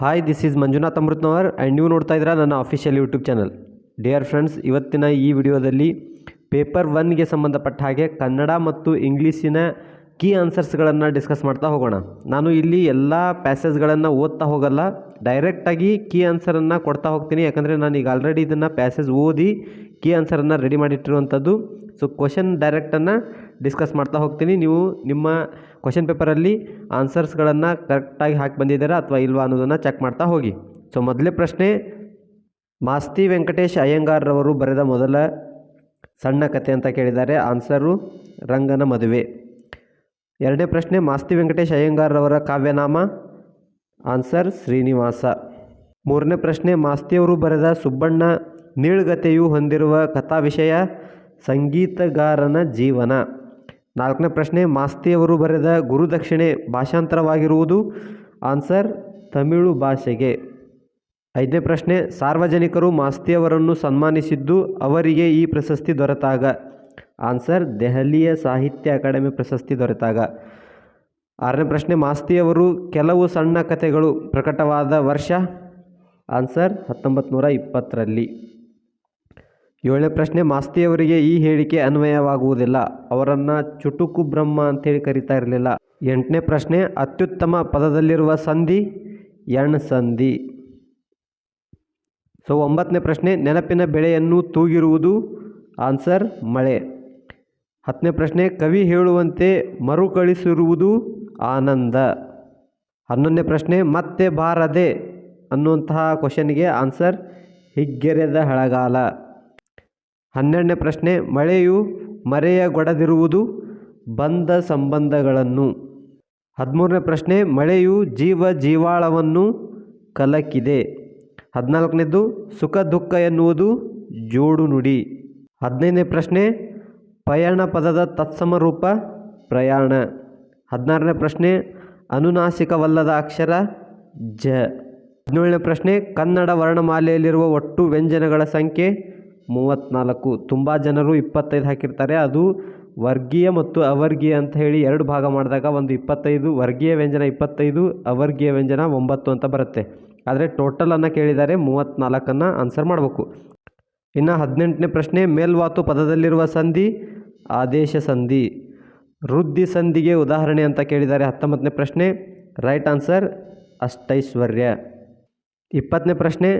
Hi, this is Manjunath Amrutnavar and ನೀವು ನೋಡ್ತಾ ಇದ್ದೀರಾ ನನ್ನ official YouTube channel. Dear friends, ಇವತ್ತಿನ ಈ ವಿಡಿಯೋದಲ್ಲಿ ಪೇಪರ್ 1ಗೆ ಸಂಬಂಧಪಟ್ಟ ಹಾಗೆ ಕನ್ನಡ ಮತ್ತು ಇಂಗ್ಲೀಷಿನ ಕೀ ಆನ್ಸರ್ಸ್ಗಳನ್ನು ಡಿಸ್ಕಸ್ ಮಾಡ್ತಾ ಹೋಗೋಣ. ನಾನು ಇಲ್ಲಿ ಎಲ್ಲ ಪ್ಯಾಸೇಜ್ಗಳನ್ನು ಓದ್ತಾ ಹೋಗಲ್ಲ, ಡೈರೆಕ್ಟಾಗಿ ಕೀ ಆನ್ಸರನ್ನು ಕೊಡ್ತಾ ಹೋಗ್ತೀನಿ. ಯಾಕಂದರೆ ನಾನು ಈಗ ಆಲ್ರೆಡಿ ಇದನ್ನು ಪ್ಯಾಸೇಜ್ ಓದಿ ಕೀ ಆನ್ಸರನ್ನು ರೆಡಿ ಮಾಡಿಟ್ಟಿರುವಂಥದ್ದು. ಸೊ ಕ್ವಶನ್ ಡೈರೆಕ್ಟನ್ನು ಡಿಸ್ಕಸ್ ಮಾಡ್ತಾ ಹೋಗ್ತೀನಿ. ನೀವು ನಿಮ್ಮ ಕ್ವಶನ್ ಪೇಪರಲ್ಲಿ ಆನ್ಸರ್ಸ್ಗಳನ್ನು ಕರೆಕ್ಟಾಗಿ ಹಾಕಿ ಬಂದಿದ್ದೀರಾ ಅಥವಾ ಇಲ್ವಾ ಅನ್ನೋದನ್ನು ಚೆಕ್ ಮಾಡ್ತಾ ಹೋಗಿ. ಸೊ ಮೊದಲೇ ಪ್ರಶ್ನೆ, ಮಾಸ್ತಿ ವೆಂಕಟೇಶ್ ಅಯ್ಯಂಗಾರ್ರವರು ಬರೆದ ಮೊದಲ ಸಣ್ಣ ಕಥೆ ಅಂತ ಕೇಳಿದ್ದಾರೆ. ಆನ್ಸರು ರಂಗನ ಮದುವೆ. ಎರಡನೇ ಪ್ರಶ್ನೆ, ಮಾಸ್ತಿ ವೆಂಕಟೇಶ್ ಅಯ್ಯಂಗಾರ್ರವರ ಕಾವ್ಯನಾಮ. ಆನ್ಸರ್ ಶ್ರೀನಿವಾಸ. ಮೂರನೇ ಪ್ರಶ್ನೆ, ಮಾಸ್ತಿಯವರು ಬರೆದ ಸುಬ್ಬಣ್ಣ ನೀಳ್ಗತೆಯು ಹೊಂದಿರುವ ಕಥಾ ವಿಷಯ ಸಂಗೀತಗಾರನ ಜೀವನ. ನಾಲ್ಕನೇ ಪ್ರಶ್ನೆ, ಮಾಸ್ತಿಯವರು ಬರೆದ ಗುರುದಕ್ಷಿಣೆ ಭಾಷಾಂತರವಾಗಿರುವುದು. ಆನ್ಸರ್ ತಮಿಳು ಭಾಷೆಗೆ. ಐದನೇ ಪ್ರಶ್ನೆ, ಸಾರ್ವಜನಿಕರು ಮಾಸ್ತಿಯವರನ್ನು ಸನ್ಮಾನಿಸಿದ್ದು ಅವರಿಗೆ ಈ ಪ್ರಶಸ್ತಿ ದೊರೆತಾಗ. ಆನ್ಸರ್ ದೆಹಲಿಯ ಸಾಹಿತ್ಯ ಅಕಾಡೆಮಿ ಪ್ರಶಸ್ತಿ ದೊರೆತಾಗ. ಆರನೇ ಪ್ರಶ್ನೆ, ಮಾಸ್ತಿಯವರು ಕೆಲವು ಸಣ್ಣ ಕಥೆಗಳು ಪ್ರಕಟವಾದ ವರ್ಷ. ಆನ್ಸರ್ 1920ರಲ್ಲಿ. ಏಳನೇ ಪ್ರಶ್ನೆ, ಮಾಸ್ತಿಯವರಿಗೆ ಈ ಹೇಳಿಕೆ ಅನ್ವಯವಾಗುವುದಿಲ್ಲ, ಅವರನ್ನು ಚುಟುಕು ಬ್ರಹ್ಮ ಅಂತೇಳಿ ಕರೀತಾ ಇರಲಿಲ್ಲ. ಎಂಟನೇ ಪ್ರಶ್ನೆ, ಅತ್ಯುತ್ತಮ ಪದದಲ್ಲಿರುವ ಸಂಧಿ ಎಣ್ ಸಂಧಿ. ಸೊ ಒಂಬತ್ತನೇ ಪ್ರಶ್ನೆ, ನೆನಪಿನ ಬೆಳೆಯನ್ನು ತೂಗಿರುವುದು. ಆನ್ಸರ್ ಮಳೆ. ಹತ್ತನೇ ಪ್ರಶ್ನೆ, ಕವಿ ಹೇಳುವಂತೆ ಮರುಕಳಿಸಿರುವುದು ಆನಂದ. 11ನೇ ಪ್ರಶ್ನೆ, ಮತ್ತೆ ಬಾರದೆ ಅನ್ನುವಂತಹ ಕ್ವಶನ್ಗೆ ಆನ್ಸರ್ ಹಿಗ್ಗೆರೆದ ಹಳಗಾಲ. 12ನೇ ಪ್ರಶ್ನೆ, ಮಳೆಯು ಮರೆಯಗೊಡದಿರುವುದು ಬಂದ ಸಂಬಂಧಗಳನ್ನು. 13ನೇ ಪ್ರಶ್ನೆ, ಮಳೆಯು ಜೀವಾಳವನ್ನು ಕಲಕಿದೆ. 14ನೇದು, ಸುಖ ದುಃಖ ಎನ್ನುವುದು ಜೋಡು ನುಡಿ. 15ನೇ ಪ್ರಶ್ನೆ, ಪಯಣ ಪದದ ತತ್ಸಮ ರೂಪ ಪ್ರಯಾಣ. 16ನೇ ಪ್ರಶ್ನೆ, ಅನುನಾಸಿಕವಲ್ಲದ ಅಕ್ಷರ ಜ. 17ನೇ ಪ್ರಶ್ನೆ, ಕನ್ನಡ ವರ್ಣಮಾಲೆಯಲ್ಲಿರುವ ಒಟ್ಟು ವ್ಯಂಜನಗಳ ಸಂಖ್ಯೆ 34. ತುಂಬ ಜನರು 25 ಹಾಕಿರ್ತಾರೆ. ಅದು ವರ್ಗೀಯ ಮತ್ತು ಅವರ್ಗೀಯ ಅಂತ ಹೇಳಿ ಎರಡು ಭಾಗ ಮಾಡಿದಾಗ ಒಂದು 25 ವರ್ಗೀಯ ವ್ಯಂಜನ 25 ಅವರ್ಗೀಯ ವ್ಯಂಜನ 9 ಅಂತ ಬರುತ್ತೆ. ಆದರೆ ಟೋಟಲನ್ನು ಕೇಳಿದರೆ 34ಅನ್ನು ಆನ್ಸರ್ ಮಾಡಬೇಕು. ಇನ್ನು 18ನೇ ಪ್ರಶ್ನೆ, ಮೇಲ್ವಾತು ಪದದಲ್ಲಿರುವ ಸಂಧಿ ಆದೇಶ ಸಂಧಿ. ವೃದ್ಧಿ ಸಂಧಿಗೆ ಉದಾಹರಣೆ ಅಂತ ಕೇಳಿದ್ದಾರೆ. 19ನೇ ಪ್ರಶ್ನೆ, ರೈಟ್ ಆನ್ಸರ್ ಅಷ್ಟೈಶ್ವರ್ಯ. 20ನೇ ಪ್ರಶ್ನೆ,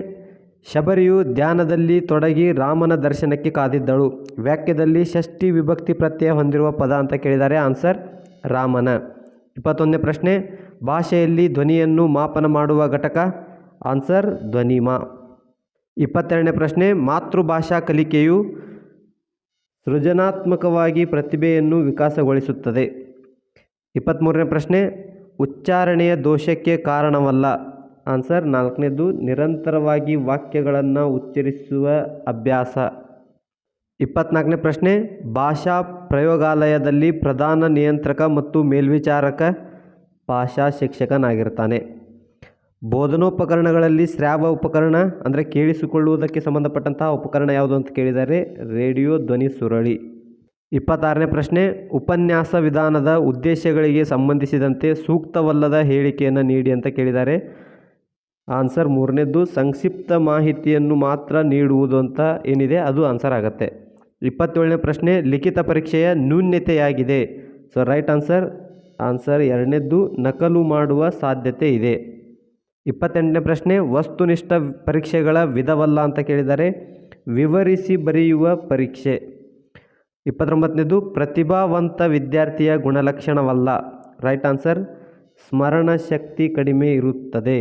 ಶಬರಿಯು ಧ್ಯಾನದಲ್ಲಿ ತೊಡಗಿ ರಾಮನ ದರ್ಶನಕ್ಕೆ ಕಾದಿದ್ದಳು. ವಾಕ್ಯದಲ್ಲಿ ಷಷ್ಠಿ ವಿಭಕ್ತಿ ಪ್ರತ್ಯಯ ಹೊಂದಿರುವ ಪದ ಅಂತ ಕೇಳಿದ್ದಾರೆ. ಆನ್ಸರ್ ರಾಮನ. 21ನೇ ಪ್ರಶ್ನೆ, ಭಾಷೆಯಲ್ಲಿ ಧ್ವನಿಯನ್ನು ಮಾಪನ ಮಾಡುವ ಘಟಕ. ಆನ್ಸರ್ ಧ್ವನಿಮಾ. 22ನೇ ಪ್ರಶ್ನೆ, ಮಾತೃಭಾಷಾ ಕಲಿಕೆಯು ಸೃಜನಾತ್ಮಕವಾಗಿ ಪ್ರತಿಭೆಯನ್ನು ವಿಕಾಸಗೊಳಿಸುತ್ತದೆ. 23ನೇ ಪ್ರಶ್ನೆ, ಉಚ್ಚಾರಣೆಯ ದೋಷಕ್ಕೆ ಕಾರಣವಲ್ಲ. ಆನ್ಸರ್ 4ನೇದು, ನಿರಂತರವಾಗಿ ವಾಕ್ಯಗಳನ್ನು ಉಚ್ಚರಿಸುವ ಅಭ್ಯಾಸ. 24ನೇ ಪ್ರಶ್ನೆ, ಭಾಷಾ ಪ್ರಯೋಗಾಲಯದಲ್ಲಿ ಪ್ರಧಾನ ನಿಯಂತ್ರಕ ಮತ್ತು ಮೇಲ್ವಿಚಾರಕ ಭಾಷಾ ಶಿಕ್ಷಕನಾಗಿರ್ತಾನೆ. ಬೋಧನೋಪಕರಣಗಳಲ್ಲಿ ಶ್ರಾವ್ಯ ಉಪಕರಣ ಅಂದರೆ ಕೇಳಿಸಿಕೊಳ್ಳುವುದಕ್ಕೆ ಸಂಬಂಧಪಟ್ಟಂತಹ ಉಪಕರಣ ಯಾವುದು ಅಂತ ಕೇಳಿದರೆ ರೇಡಿಯೋ ಧ್ವನಿ ಸುರಳಿ. 26ನೇ ಪ್ರಶ್ನೆ, ಉಪನ್ಯಾಸ ವಿಧಾನದ ಉದ್ದೇಶಗಳಿಗೆ ಸಂಬಂಧಿಸಿದಂತೆ ಸೂಕ್ತವಲ್ಲದ ಹೇಳಿಕೆಯನ್ನು ನೀಡಿ ಅಂತ ಕೇಳಿದ್ದಾರೆ. ಆನ್ಸರ್ 3ನೇದು, ಸಂಕ್ಷಿಪ್ತ ಮಾಹಿತಿಯನ್ನು ಮಾತ್ರ ನೀಡುವುದು ಅಂತ ಏನಿದೆ ಅದು ಆನ್ಸರ್ ಆಗುತ್ತೆ. 27ನೇ ಪ್ರಶ್ನೆ, ಲಿಖಿತ ಪರೀಕ್ಷೆಯ ನ್ಯೂನ್ಯತೆಯಾಗಿದೆ. ಸೊ ರೈಟ್ ಆನ್ಸರ್ 2ನೇದು, ನಕಲು ಮಾಡುವ ಸಾಧ್ಯತೆ ಇದೆ. 28ನೇ ಪ್ರಶ್ನೆ, ವಸ್ತುನಿಷ್ಠ ಪರೀಕ್ಷೆಗಳ ವಿಧವಲ್ಲ ಅಂತ ಕೇಳಿದ್ದಾರೆ. ವಿವರಿಸಿ ಬರೆಯುವ ಪರೀಕ್ಷೆ. 29ನೇದು, ಪ್ರತಿಭಾವಂತ ವಿದ್ಯಾರ್ಥಿಯ ಗುಣಲಕ್ಷಣವಲ್ಲ. ರೈಟ್ ಆನ್ಸರ್ ಸ್ಮರಣ ಶಕ್ತಿ ಕಡಿಮೆ ಇರುತ್ತದೆ.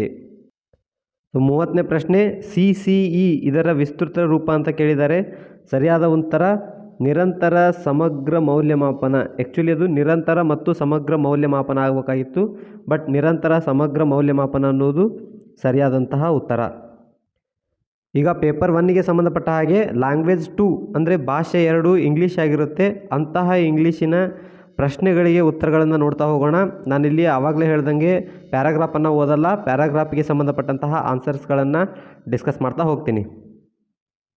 30ನೇ ಪ್ರಶ್ನೆ, CCE ಇದರ ವಿಸ್ತೃತ ರೂಪ ಅಂತ ಕೇಳಿದ್ದಾರೆ. ಸರಿಯಾದ ಉತ್ತರ ನಿರಂತರ ಸಮಗ್ರ ಮೌಲ್ಯಮಾಪನ. ಆ್ಯಕ್ಚುಲಿ ಅದು ನಿರಂತರ ಮತ್ತು ಸಮಗ್ರ ಮೌಲ್ಯಮಾಪನ ಆಗಬೇಕಾಗಿತ್ತು, ಬಟ್ ನಿರಂತರ ಸಮಗ್ರ ಮೌಲ್ಯಮಾಪನ ಅನ್ನೋದು ಸರಿಯಾದಂತಹ ಉತ್ತರ. ಈಗ ಪೇಪರ್ 1ಗೆ ಸಂಬಂಧಪಟ್ಟ ಹಾಗೆ ಲ್ಯಾಂಗ್ವೇಜ್ 2 ಅಂದರೆ ಭಾಷೆ 2 ಇಂಗ್ಲೀಷ್ ಆಗಿರುತ್ತೆ. ಅಂತಹ ಇಂಗ್ಲೀಷಿನ ಪ್ರಶ್ನೆಗಳಿಗೆ ಉತ್ತರಗಳನ್ನು ನೋಡ್ತಾ ಹೋಗೋಣ. ನಾನಿಲ್ಲಿ ಆವಾಗಲೇ ಹೇಳ್ದಂಗೆ ಪ್ಯಾರಾಗ್ರಾಫನ್ನು ಓದಲ್ಲ, ಪ್ಯಾರಾಗ್ರಾಫ್ಗೆ ಸಂಬಂಧಪಟ್ಟಂತಹ ಆನ್ಸರ್ಸ್ಗಳನ್ನು ಡಿಸ್ಕಸ್ ಮಾಡ್ತಾ ಹೋಗ್ತೀನಿ.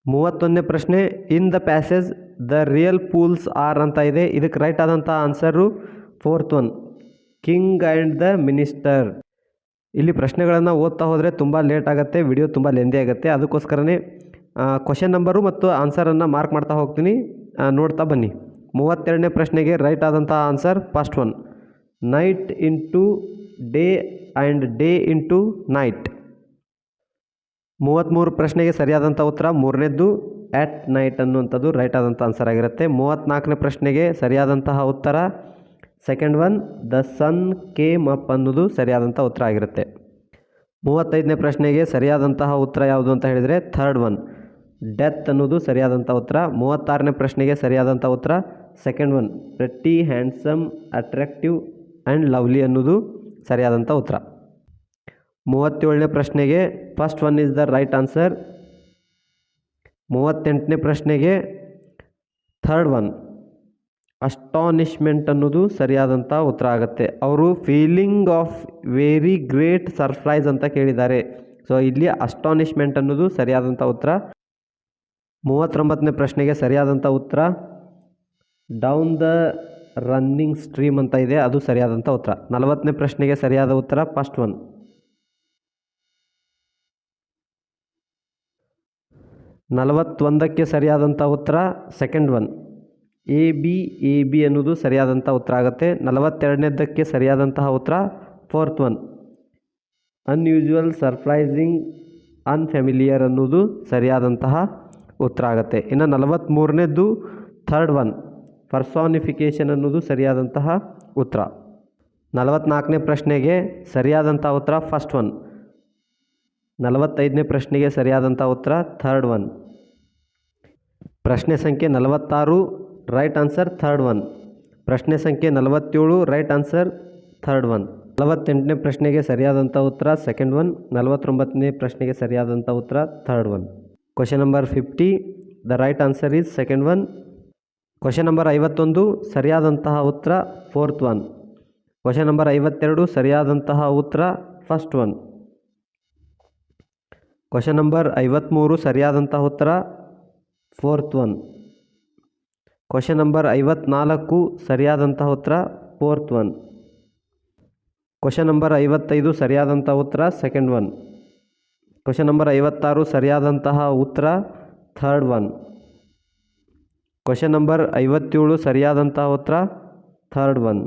31ನೇ ಪ್ರಶ್ನೆ, in the passage the real fools are ಅಂತ ಇದೆ. ಇದಕ್ಕೆ ರೈಟ್ ಆದಂಥ answer 4th one, king and the minister. ಇಲ್ಲಿ ಪ್ರಶ್ನೆಗಳನ್ನು ಓದ್ತಾ ಹೋದರೆ ತುಂಬ ಲೇಟ್ ಆಗುತ್ತೆ, ವಿಡಿಯೋ ತುಂಬ ಲೆಂದಿ ಆಗುತ್ತೆ. ಅದಕ್ಕೋಸ್ಕರನೇ ಕ್ವಶನ್ ನಂಬರು ಮತ್ತು ಆನ್ಸರನ್ನು ಮಾರ್ಕ್ ಮಾಡ್ತಾ ಹೋಗ್ತೀನಿ, ನೋಡ್ತಾ ಬನ್ನಿ. 32ನೇ ಪ್ರಶ್ನೆಗೆ ರೈಟ್ ಆದಂಥ answer first one, night into day and day into night. 33 ಪ್ರಶ್ನೆಗೆ ಸರಿಯಾದಂಥ ಉತ್ತರ ಮೂರನೇದ್ದು ಆ್ಯಟ್ ನೈಟ್ ಅನ್ನುವಂಥದ್ದು ರೈಟ್ ಆದಂಥ ಆನ್ಸರ್ ಆಗಿರುತ್ತೆ. 34ನೇ ಪ್ರಶ್ನೆಗೆ ಸರಿಯಾದಂತಹ ಉತ್ತರ second one, the sun came up ಅನ್ನೋದು ಸರಿಯಾದಂಥ ಉತ್ತರ ಆಗಿರುತ್ತೆ. 35ನೇ ಪ್ರಶ್ನೆಗೆ ಸರಿಯಾದಂತಹ ಉತ್ತರ ಯಾವುದು ಅಂತ ಹೇಳಿದರೆ ಥರ್ಡ್ ಒನ್, ಡೆತ್ ಅನ್ನೋದು ಸರಿಯಾದಂಥ ಉತ್ತರ. 36ನೇ ಪ್ರಶ್ನೆಗೆ ಸರಿಯಾದಂಥ ಉತ್ತರ second one, pretty, handsome, attractive and lovely ಅನ್ನೋದು ಸರಿಯಾದಂಥ ಉತ್ತರ. 37ನೇ ಪ್ರಶ್ನೆಗೆ first one is the right answer. 38ನೇ ಪ್ರಶ್ನೆಗೆ ಥರ್ಡ್ ಒನ್, ಅಸ್ಟಾನಿಷ್ಮೆಂಟ್ ಅನ್ನೋದು ಸರಿಯಾದಂಥ ಉತ್ತರ ಆಗುತ್ತೆ. ಅವರು feeling of very great surprise ಅಂತ ಕೇಳಿದ್ದಾರೆ. ಸೊ ಇಲ್ಲಿ ಅಸ್ಟಾನಿಷ್ಮೆಂಟ್ ಅನ್ನೋದು ಸರಿಯಾದಂಥ ಉತ್ತರ. 39ನೇ ಪ್ರಶ್ನೆಗೆ ಸರಿಯಾದಂಥ ಉತ್ತರ ಡೌನ್ ದ ರನ್ನಿಂಗ್ ಸ್ಟ್ರೀಮ್ ಅಂತ ಇದೆ, ಅದು ಸರಿಯಾದಂಥ ಉತ್ತರ. 40ನೇ ಪ್ರಶ್ನೆಗೆ ಸರಿಯಾದ ಉತ್ತರ ಫಸ್ಟ್ ಒನ್. 41ಕ್ಕೆ ಸರಿಯಾದಂಥ ಉತ್ತರ ಸೆಕೆಂಡ್ ಒನ್, ಎ ಬಿ ಅನ್ನೋದು ಸರಿಯಾದಂಥ ಉತ್ತರ ಆಗುತ್ತೆ. 42ನೇದಕ್ಕೆ ಸರಿಯಾದಂತಹ ಉತ್ತರ ಫೋರ್ತ್ ಒನ್, ಅನ್ಯೂಶುವಲ್, ಸರ್ಪ್ರೈಸಿಂಗ್, ಅನ್ಫ್ಯಾಮಿಲಿಯರ್ ಅನ್ನೋದು ಸರಿಯಾದಂತಹ ಉತ್ತರ ಆಗುತ್ತೆ. ಇನ್ನು 43ನೇದ್ದು ಥರ್ಡ್ ಒನ್, ಪರ್ಸಾನಿಫಿಕೇಷನ್ ಅನ್ನೋದು ಸರಿಯಾದಂತಹ ಉತ್ತರ. 44ನೇ ಪ್ರಶ್ನೆಗೆ ಸರಿಯಾದಂಥ ಉತ್ತರ ಫಸ್ಟ್ ಒನ್. 45ನೇ ಪ್ರಶ್ನೆಗೆ ಸರಿಯಾದಂಥ ಉತ್ತರ ಥರ್ಡ್ ಒನ್. ಪ್ರಶ್ನೆ ಸಂಖ್ಯೆ 46 ರೈಟ್ ಆನ್ಸರ್ ಥರ್ಡ್ ಒನ್. ಪ್ರಶ್ನೆ ಸಂಖ್ಯೆ 47 ರೈಟ್ ಆನ್ಸರ್ ಥರ್ಡ್ ಒನ್. 48ನೇ ಪ್ರಶ್ನೆಗೆ ಸರಿಯಾದಂಥ ಉತ್ತರ ಸೆಕೆಂಡ್ ಒನ್. 49ನೇ ಪ್ರಶ್ನೆಗೆ ಸರಿಯಾದಂಥ ಉತ್ತರ third one. Question number 50 the right answer is second one. Question number 51 ಸರಿಯಾದಂತಹ ಉತ್ತರ ಫೋರ್ತ್ ಒನ್. ಕ್ವಶನ್ ನಂಬರ್ 52 ಸರಿಯಾದಂತಹ ಉತ್ತರ ಫಸ್ಟ್ ಒನ್. ಕ್ವಶನ್ ನಂಬರ್ 53 ಸರಿಯಾದಂತಹ ಉತ್ತರ ಫೋರ್ತ್ ಒನ್. ಕ್ವಶನ್ ನಂಬರ್ 54 ಸರಿಯಾದಂತಹ ಉತ್ತರ ಫೋರ್ತ್ ಒನ್. ಕ್ವಶನ್ ನಂಬರ್ 55 ಸರಿಯಾದಂಥ ಉತ್ತರ ಸೆಕೆಂಡ್ ಒನ್. ಕ್ವಶನ್ ನಂಬರ್ 56 ಸರಿಯಾದಂತಹ ಉತ್ತರ ಥರ್ಡ್ ಒನ್. ಕ್ವಶನ್ ನಂಬರ್ 57 ಸರಿಯಾದಂತಹ ಉತ್ತರ ಥರ್ಡ್ ಒನ್.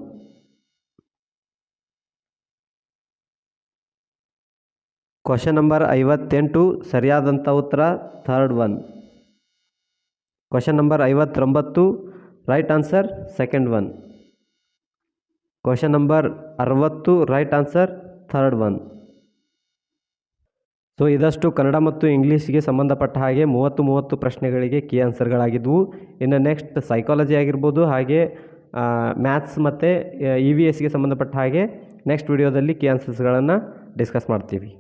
ಕ್ವಶನ್ ನಂಬರ್ 58 ಸರಿಯಾದಂಥ ಉತ್ತರ third one. Question number 59 right answer second one. Question number 60 right answer third one. So ಇದಷ್ಟು ಕನ್ನಡ ಮತ್ತು ಇಂಗ್ಲೀಷ್ಗೆ ಸಂಬಂಧಪಟ್ಟ ಹಾಗೆ 30 ಪ್ರಶ್ನೆಗಳಿಗೆ ಕೀ ಆನ್ಸರ್ಗಳಾಗಿದ್ವು. ಇನ್ನು ನೆಕ್ಸ್ಟ್ ಸೈಕಾಲಜಿ ಆಗಿರ್ಬೋದು, ಹಾಗೆ ಮ್ಯಾಥ್ಸ್ ಮತ್ತು EVSಗೆ ಸಂಬಂಧಪಟ್ಟ ಹಾಗೆ ನೆಕ್ಸ್ಟ್ ವಿಡಿಯೋದಲ್ಲಿ ಕೀ ಆನ್ಸರ್ಸ್ಗಳನ್ನು ಡಿಸ್ಕಸ್ ಮಾಡ್ತೀವಿ.